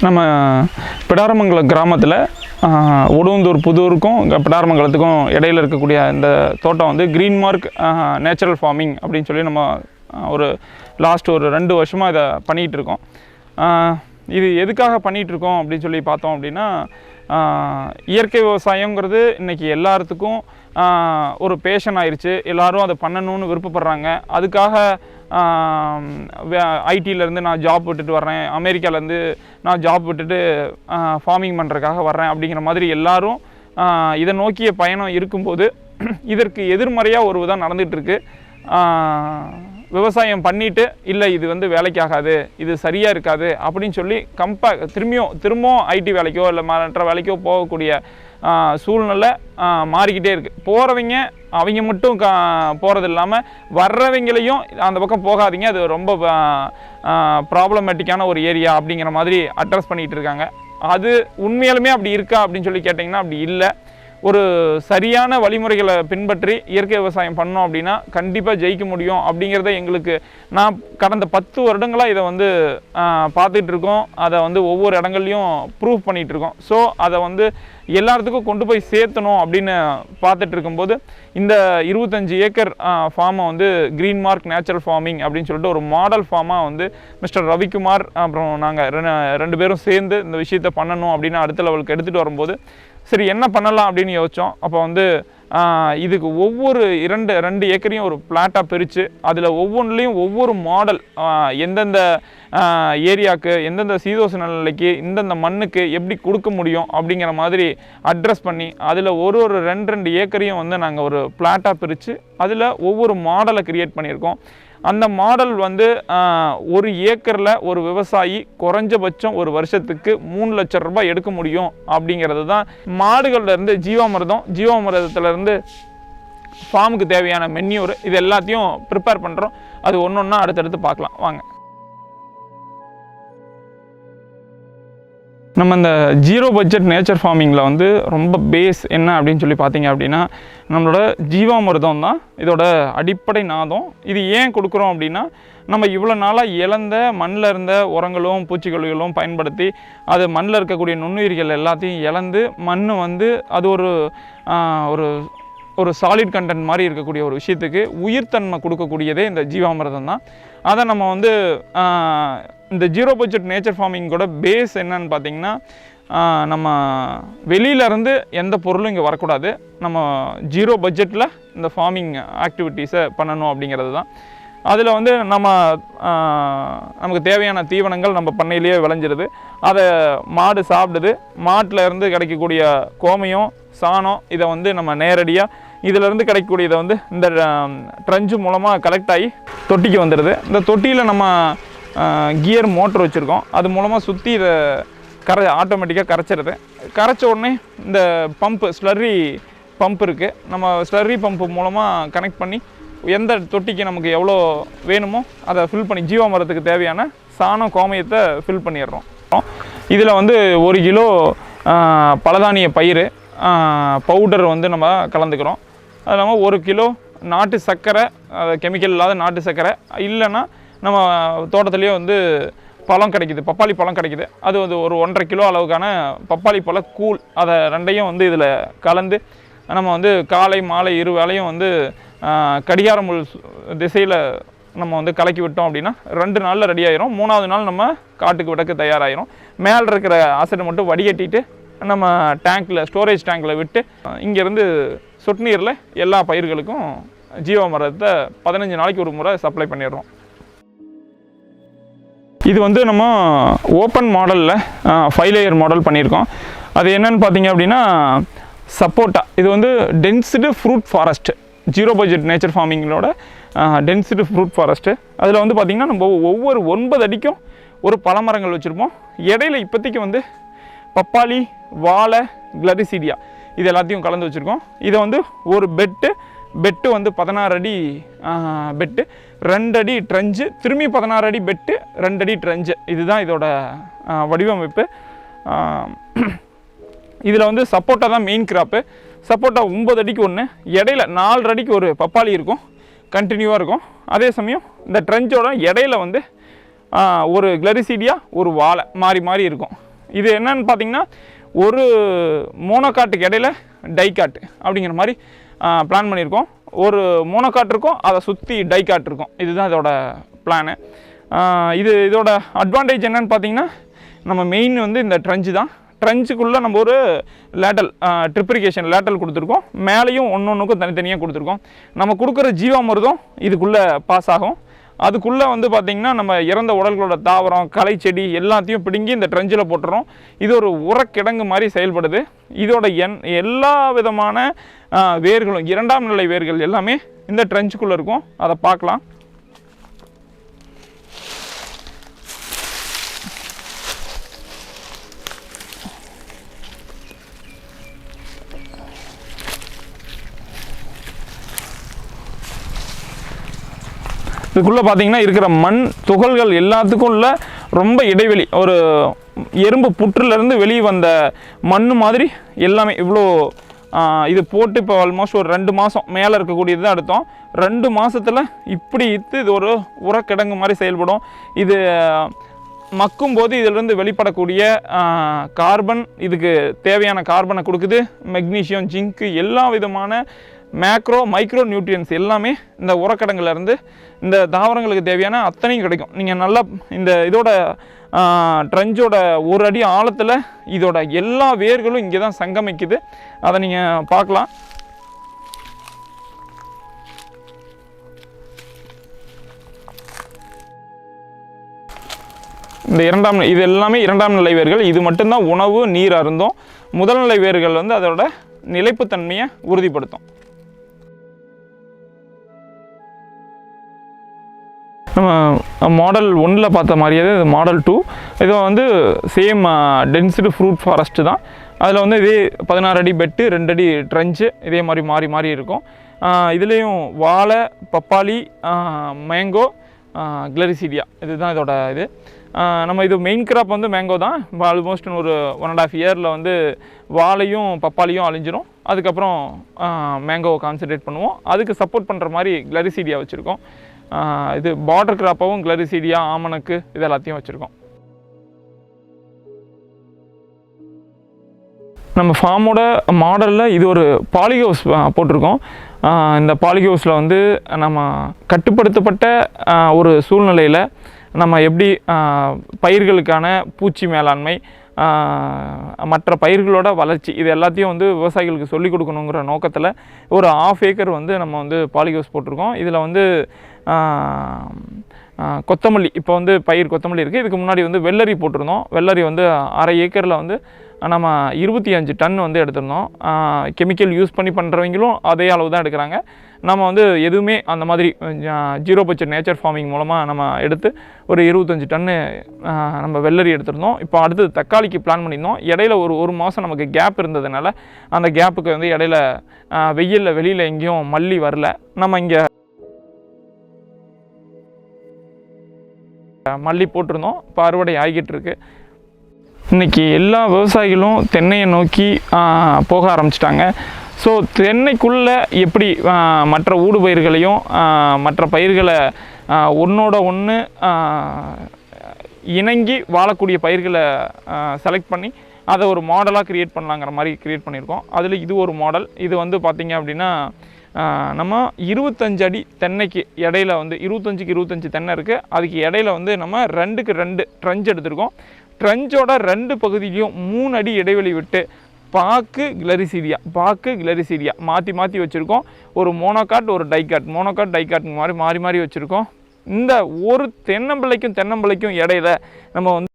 நம்ம பிடாரமங்கலம் கிராமத்தில் உடுவந்தூர் புதூருக்கும் பிடாரமங்கலத்துக்கும் இடையில் இருக்கக்கூடிய இந்த தோட்டம் வந்து க்ரீன் மார்க் நேச்சுரல் ஃபார்மிங் அப்படின்னு சொல்லி நம்ம ஒரு லாஸ்ட் ஒரு 2 வருஷமாக இதை பண்ணிகிட்ருக்கோம். இது எதுக்காக பண்ணிகிட்ருக்கோம் அப்படின்னு சொல்லி பார்த்தோம் அப்படின்னா, இயற்கை விவசாயங்கிறது இன்றைக்கி எல்லாத்துக்கும் ஒரு பேஷன் ஆயிடுச்சு. எல்லோரும் அதை பண்ணணும்னு விருப்பப்படுறாங்க. அதுக்காக ஐடியிலேருந்து நான் ஜாப் விட்டுட்டு வர்றேன், அமெரிக்காவிலேருந்து நான் ஜாப் விட்டுட்டு ஃபார்மிங் பண்ணுறதுக்காக வர்றேன் அப்படிங்கிற மாதிரி எல்லோரும் இதை நோக்கிய பயணம் இருக்கும்போது இதற்கு எதிர்மறையாக ஒரு விதம் நடந்துகிட்ருக்கு. விவசாயம் பண்ணிவிட்டு இல்லை இது வந்து வேலைக்காகாது, இது சரியாக இருக்காது அப்படின்னு சொல்லி திரும்பவும் ஐடி வேலைக்கோ இல்லை மற்ற வேலைக்கோ போகக்கூடிய சூழ்நிலை மாறிக்கிட்டே இருக்குது. போகிறவங்க அவங்க மட்டும் போகிறது இல்லாமல் வர்றவங்களையும் அந்த பக்கம் போகாதீங்க, அது ரொம்ப ப்ராப்ளமேட்டிக்கான ஒரு ஏரியா அப்படிங்கிற மாதிரி அட்ரஸ் பண்ணிகிட்டு இருக்காங்க. அது உண்மையாலுமே அப்படி இருக்கா அப்படின்னு சொல்லி கேட்டிங்கன்னா அப்படி இல்லை. ஒரு சரியான வழிமுறைகளை பின்பற்றி இயற்கை விவசாயம் பண்ணோம் அப்படின்னா கண்டிப்பாக ஜெயிக்க முடியும் அப்படிங்கிறத எங்களுக்கு நான் கடந்த 10 வருடங்களாக இதை வந்து பார்த்துட்டு இருக்கோம். அதை வந்து ஒவ்வொரு இடங்கள்லையும் ப்ரூவ் பண்ணிகிட்டு இருக்கோம். ஸோ அதை வந்து எல்லாத்துக்கும் கொண்டு போய் சேர்த்தணும் அப்படின்னு பார்த்துட்டு இருக்கும்போது இந்த 25 ஏக்கர் ஃபார்மை வந்து க்ரீன் மார்க் நேச்சுரல் ஃபார்மிங் அப்படின்னு சொல்லிட்டு ஒரு மாடல் ஃபார்மாக வந்து மிஸ்டர் ரவிக்குமார் அப்புறம் நாங்கள் 2 பேரும் சேர்ந்து இந்த விஷயத்தை பண்ணணும் அப்படின்னு அடுத்த லெவலுக்கு எடுத்துகிட்டு வரும்போது சரி என்ன பண்ணலாம் அப்படின்னு யோசித்தோம். அப்போ வந்து இதுக்கு ஒவ்வொரு 2 ஏக்கரையும் ஒரு பிளாட்டாக பிரித்து அதில் ஒவ்வொன்றுலேயும் ஒவ்வொரு மாடல் எந்தெந்த ஏரியாவுக்கு எந்தெந்த சீதோஷண நிலைக்கு இந்தந்த மண்ணுக்கு எப்படி கொடுக்க முடியும் அப்படிங்கிற மாதிரி அட்ரஸ் பண்ணி அதில் ஒரு 2 ஏக்கரையும் வந்து நாங்கள் ஒரு பிளாட்டாக பிரித்து அதில் ஒவ்வொரு மாடலை க்ரியேட் பண்ணியிருக்கோம். அந்த மாடல் வந்து 1 ஏக்கரில் ஒரு விவசாயி குறைஞ்சபட்சம் ஒரு வருஷத்துக்கு 3 லட்சம் ரூபாய் எடுக்க முடியும் அப்படிங்கிறது தான். மாடுகள்லேருந்து ஜீவாமிர்தத்துலேருந்து ஃபார்முக்கு தேவையான மென்யூர் இது எல்லாத்தையும் ப்ரிப்பேர் பண்ணுறோம். அது ஒன்றா அடுத்தடுத்து பார்க்கலாம் வாங்க. நம்ம இந்த 0 பட்ஜெட் நேச்சர் ஃபார்மிங்கில் வந்து ரொம்ப பேஸ் என்ன அப்படின்னு சொல்லி பார்த்தீங்க அப்படின்னா நம்மளோட ஜீவாமிர்தம் தான் இதோட அடிப்படை நாதம். இது ஏன் கொடுக்குறோம் அப்படின்னா நம்ம இவ்வளோ நாளாக இழந்த மண்ணில் இருந்த உரங்களும் பூச்சிக்கொல்லிகளும் பயன்படுத்தி அது மண்ணில் இருக்கக்கூடிய நுண்ணுயிர்கள் எல்லாத்தையும் இழந்து மண் வந்து அது ஒரு சாலிட் கண்டென்ட் மாதிரி இருக்கக்கூடிய ஒரு விஷயத்துக்கு உயிர்த்தன்மை கொடுக்கக்கூடியதே இந்த ஜீவாமிர்தம் தான். அதை நம்ம வந்து இந்த 0 பட்ஜெட் நேச்சர் ஃபார்மிங்கோட பேஸ் என்னன்னு பார்த்தீங்கன்னா நம்ம வெளியிலேருந்து எந்த பொருளும் இங்கே வரக்கூடாது. நம்ம 0 பட்ஜெட்டில் இந்த ஃபார்மிங் ஆக்டிவிட்டீஸை பண்ணணும் அப்படிங்கிறது தான். அதில் வந்து நமக்கு தேவையான தீவனங்கள் நம்ம பண்ணையிலேயே விளைஞ்சிருது. அதை மாடு சாப்பிடுது. மாட்டில் இருந்து கிடைக்கக்கூடிய கோமியம் சாணம் இதை வந்து நம்ம நேரடியாக இதிலேருந்து கிடைக்கக்கூடியதை வந்து இந்த ட்ரஞ்சு மூலமாக கலெக்ட் ஆகி தொட்டிக்கு வந்துடுது. இந்த தொட்டியில் நம்ம கியர் மோட்ரு வச்சுருக்கோம். அது மூலமாக சுற்றி இதை ஆட்டோமேட்டிக்காக கரைச்சிருது. கரைச்ச உடனே இந்த ஸ்லர்ரி பம்ப் இருக்குது. நம்ம ஸ்லர்ரி பம்ப் மூலமாக கனெக்ட் பண்ணி எந்த தொட்டிக்கு நமக்கு எவ்வளோ வேணுமோ அதை ஃபில் பண்ணி ஜீவாமிர்தத்துக்கு தேவையான சாணம் கோமயத்தை ஃபில் பண்ணிடுறோம். இதில் வந்து 1 கிலோ பலதானிய பயிர் பவுடர் வந்து நம்ம கலந்துக்கிறோம். அது இல்லாமல் 1 கிலோ நாட்டு சர்க்கரை, கெமிக்கல் இல்லாத நாட்டு சர்க்கரை, இல்லைன்னா நம்ம தோட்டத்துலேயே வந்து பழம் கிடைக்குது, பப்பாளி பழம் கிடைக்குது. அது வந்து ஒரு 1.5 கிலோ அளவுக்கான பப்பாளி பழ கூழ், அதை 2ஐயும் வந்து இதில் கலந்து நம்ம வந்து காலை மாலை 2 வேளையும் வந்து கடிகாரமுள் திசையில் நம்ம வந்து கலக்கி விட்டோம் அப்படின்னா 2 நாளில் ரெடி ஆகிரும். 3ஆவது நாள் நம்ம காட்டுக்கு விடக்கு தயாராகிரும். மேலே இருக்கிற அசடை மட்டும் வடிகட்டிட்டு நம்ம ஸ்டோரேஜ் டேங்கில் விட்டு இங்கேருந்து சொட்டு நீரில் எல்லா பயிர்களுக்கும் ஜீவாமிர்தத்தை 15 நாளைக்கு ஒரு முறை சப்ளை பண்ணிடுறோம். இது வந்து நம்ம ஓப்பன் மாடலில் 5 லேயர் மாடல் பண்ணியிருக்கோம். அது என்னன்னு பார்த்தீங்க அப்படின்னா சப்போட்டா. இது வந்து dense fruit forest, 0 budget nature ஃபார்மிங்களோட டென்ஸ்டு ஃப்ரூட் ஃபாரஸ்ட்டு. அதில் வந்து பார்த்திங்கன்னா நம்ம ஒவ்வொரு 9 அடிக்கும் ஒரு பழமரங்கள் வச்சுருப்போம். இடையில இப்போதைக்கு வந்து பப்பாளி, வாழை, கிளரிசீடியா இது எல்லாத்தையும் கலந்து வச்சுருக்கோம். இதை வந்து ஒரு பெட்டு வந்து 16 அடி பெட்டு, 2 அடி ட்ரெஞ்சு, திரும்பி 16 அடி பெட்டு, 2 அடி ட்ரெஞ்சு. இதுதான் இதோட வடிவமைப்பு. இதில் வந்து சப்போட்டா தான் மெயின் கிராப்பு. சப்போட்டா 9 அடிக்கு ஒன்று, இடையில 4 அடிக்கு ஒரு பப்பாளி இருக்கும், கண்டினியூவாக இருக்கும். அதே சமயம் இந்த ட்ரெஞ்சோட இடையில வந்து ஒரு கிளரிசீடியா, ஒரு வாழை மாறி மாறி இருக்கும். இது என்னன்னு பார்த்தீங்கன்னா ஒரு மோனோகாட்டுக்கு இடையில டைகாட் அப்படிங்கிற மாதிரி பிளான் பண்ணியிருக்கோம். ஒரு மோனோகாட் இருக்கும், அதை சுற்றி டைகாட் இருக்கும். இதுதான் இதோட பிளானு. இதோட அட்வான்டேஜ் என்னன்னு பார்த்தீங்கன்னா நம்ம மெயின் வந்து இந்த ட்ரஞ்சு தான். ட்ரஞ்சுக்குள்ளே நம்ம ஒரு லேட்டல் ட்ரிப்ரிகேஷன் லேட்டல் கொடுத்துருக்கோம். மேலேயும் ஒன்றுக்கும் தனித்தனியாக கொடுத்துருக்கோம். நம்ம கொடுக்குற ஜீவாமிர்தம் இதுக்குள்ளே பாஸ் ஆகும். அதுக்குள்ளே வந்து பார்த்திங்கன்னா நம்ம இறந்த உடல்களோட தாவரம், களை, செடி எல்லாத்தையும் பிடுங்கி இந்த ட்ரஞ்சில் போட்டுறோம். இது ஒரு உரக்கிடங்கு மாதிரி செயல்படுது. இதோட எல்லா விதமான வேர்களும், 2ஆம் நிலை வேர்கள் எல்லாமே இந்த ட்ரஞ்சுக்குள்ளே இருக்கும். அதை பார்க்கலாம். இதுக்குள்ளே பார்த்தீங்கன்னா இருக்கிற மண் துகள்கள் எல்லாத்துக்கும் உள்ள ரொம்ப இடைவெளி, ஒரு எறும்பு புற்றுலேருந்து வெளியே வந்த மண் மாதிரி எல்லாமே இவ்வளோ. இது போட்டு இப்போ ஆல்மோஸ்ட் ஒரு 2 மாதம் மேலே இருக்கக்கூடியது தான் எடுத்தோம். 2 மாதத்தில் இப்படி இது ஒரு உரக்கிடங்கு மாதிரி செயல்படும். இது மக்கும்போது இதிலிருந்து வெளிப்படக்கூடிய கார்பன், இதுக்கு தேவையான கார்பனை கொடுக்குது. மெக்னீஷியம், ஜிங்க்கு, எல்லா விதமான மேக்ரோ மைக்ரோ நியூட்ரியன்ஸ் எல்லாமே இந்த உரக்கிடங்குலேருந்து இந்த தாவரங்களுக்கு தேவையான அத்தனையும் கிடைக்கும். நீங்கள் நல்லா இந்த இதோட ட்ரஞ்சோட ஒரு அடி ஆழத்தில் இதோட எல்லா வேர்களும் இங்கே தான் சங்கமிக்குது. அதை நீங்கள் பார்க்கலாம். இந்த இது எல்லாமே 2ஆம் நிலை வேர்கள். இது மட்டும்தான் உணவு, நீர் அருந்தும். முதல் நிலை வேர்கள் வந்து அதோட நிலைப்புத்தன்மையை உறுதிப்படுத்தும். நம்ம மாடல் 1ல் பார்த்த மாதிரியே இது மாடல் 2. இது வந்து சேம் டென்சிட்டி ஃப்ரூட் ஃபாரஸ்ட்டு தான். அதில் வந்து இதே 16 அடி பெட்டு, 2 அடி ட்ரஞ்சு, இதே மாதிரி மாறி மாறி இருக்கும். இதுலேயும் வாழை, பப்பாளி, மேங்கோ, கிளரிசீடியா, இதுதான் இதோட இது. நம்ம இது மெயின் கிராப் வந்து மேங்கோ தான். ஆல்மோஸ்ட் ஒரு 1.5 இயரில் வந்து வாழையும் பப்பாளியும் அழிஞ்சிரும். அதுக்கப்புறம் மேங்கோவை கான்சன்ட்ரேட் பண்ணுவோம். அதுக்கு சப்போர்ட் பண்ணுற மாதிரி கிளரிசீடியா வச்சுருக்கோம். இது பார்டர் கிராப்பாகவும் கிளரிசீடியா, ஆமணக்கு இது எல்லாத்தையும் வச்சுருக்கோம். நம்ம ஃபார்மோட மாடலில் இது ஒரு பாலிஹவுஸ் போட்டிருக்கோம். இந்த பாலிஹவுஸில் வந்து நம்ம கட்டுப்படுத்தப்பட்ட ஒரு சூழ்நிலையில் நம்ம எப்படி பயிர்களுக்கான பூச்சி மேலாண்மை, மற்ற பயிர்களோட வளர்ச்சி, இது எல்லாத்தையும் வந்து விவசாயிகளுக்கு சொல்லிக் கொடுக்கணுங்கிற நோக்கத்தில் ஒரு 1/2 ஏக்கர் வந்து நம்ம வந்து பாலிஹவுஸ் போட்டிருக்கோம். இதில் வந்து கொத்தமல்லி, இப்போ வந்து பயிர் கொத்தமல்லி இருக்குது. இதுக்கு முன்னாடி வந்து வெள்ளரி போட்டிருந்தோம். வெள்ளரி வந்து 1/2 ஏக்கரில் வந்து நம்ம 25 டன் வந்து எடுத்திருந்தோம். கெமிக்கல் யூஸ் பண்ணி பண்ணுறவங்களும் அதே அளவு தான் எடுக்கிறாங்க. நம்ம வந்து எதுவுமே அந்த மாதிரி 0 பட்ஜெட் நேச்சர் ஃபார்மிங் மூலமாக நம்ம எடுத்து ஒரு 25 டன்னு நம்ம வெள்ளரி எடுத்திருந்தோம். இப்போ அடுத்து தக்காளிக்கு பிளான் பண்ணியிருந்தோம். இடையில ஒரு மாதம் நமக்கு கேப் இருந்ததுனால அந்த கேப்புக்கு வந்து இடையில வெயிலில் வெளியில் எங்கேயும் மல்லி வரல. நம்ம இங்கே மல்லி போட்டிருந்தோம். இப்போ அறுவடை ஆகிட்டு இருக்கு. இன்றைக்கி எல்லா விவசாயிகளும் தென்னையை நோக்கி போக ஆரம்பிச்சிட்டாங்க. ஸோ தென்னைக்குள்ளே எப்படி மற்ற ஊடு பயிர்களையும் மற்ற பயிர்களை ஒன்றோட ஒன்று இணங்கி வாழக்கூடிய பயிர்களை செலக்ட் பண்ணி அதை ஒரு மாடலாக க்ரியேட் பண்ணலாங்கிற மாதிரி க்ரியேட் பண்ணியிருக்கோம். அதில் இது ஒரு மாடல். இது வந்து பார்த்திங்க அப்படின்னா நம்ம 25 அடி தென்னைக்கு இடையில வந்து 25க்கு 25 தென்னை இருக்குது. அதுக்கு இடையில வந்து நம்ம 2க்கு 2 ட்ரஞ்ச் எடுத்திருக்கோம். ட்ரஞ்சோட 2 பகுதியிலையும் 3 அடி இடைவெளி விட்டு பாக்கு கிளரிசீடியா மாற்றி வச்சுருக்கோம். ஒரு மோனோகாட், ஒரு டைகாட் மாதிரி மாறி வச்சுருக்கோம். இந்த ஒரு தென்னம்பிள்ளைக்கும் இடையில நம்ம வந்து